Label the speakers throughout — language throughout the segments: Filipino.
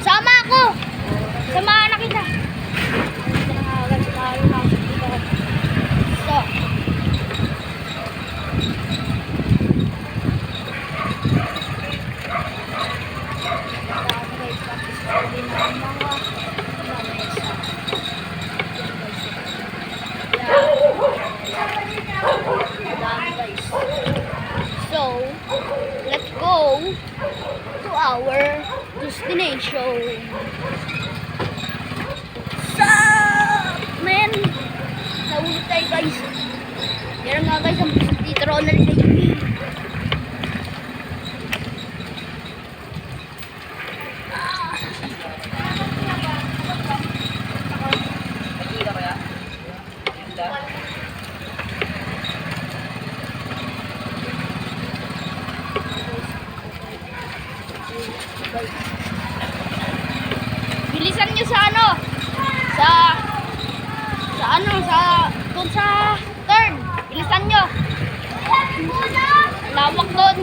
Speaker 1: Sama ako! Samahan na kita! So, let's go to our destination. Sup, man? Nahulog tayo guys. Meron nga guys ang Tito Ronald baby. Bilisan nyo sa ano? Doon sa turn. Bilisan nyo. Lawak doon.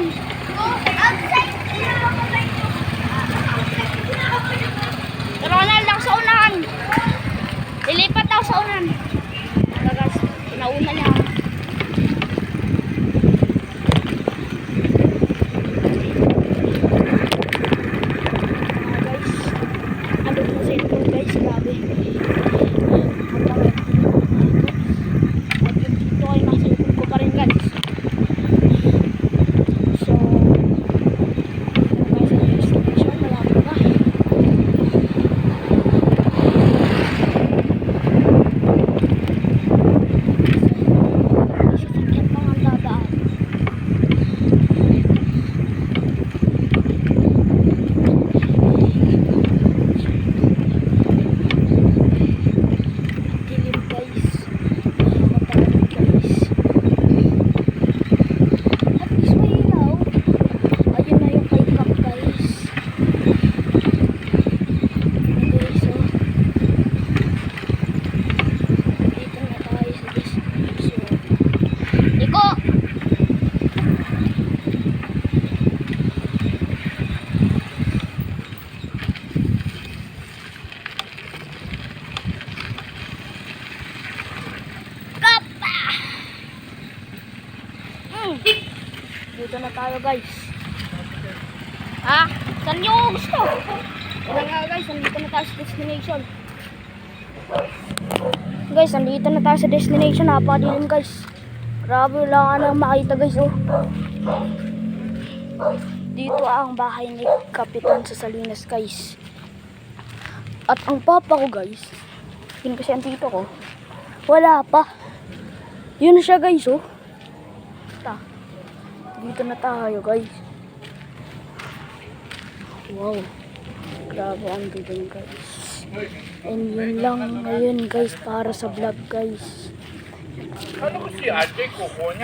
Speaker 1: Ronald lang sa unahan. Lilipat ako sa unahan. Guys, nauna niya. Dito na tayo guys. Ha? Saan nyo gusto? Wala nga guys, nandito na tayo sa destination. Guys, nandito na tayo sa destination. Napakadilim guys. Grabe, wala ka nang makita guys oh. Dito ang bahay ni Kapitan sa Salinas guys. At ang papa ko guys, yun kasi ang tito ko, wala pa. Yun siya guys oh. Dito na tayo guys. Wow, grabe ang bilang guys. And yun lang ngayon guys para sa vlog guys.
Speaker 2: Ano ko si Ate Coco niya?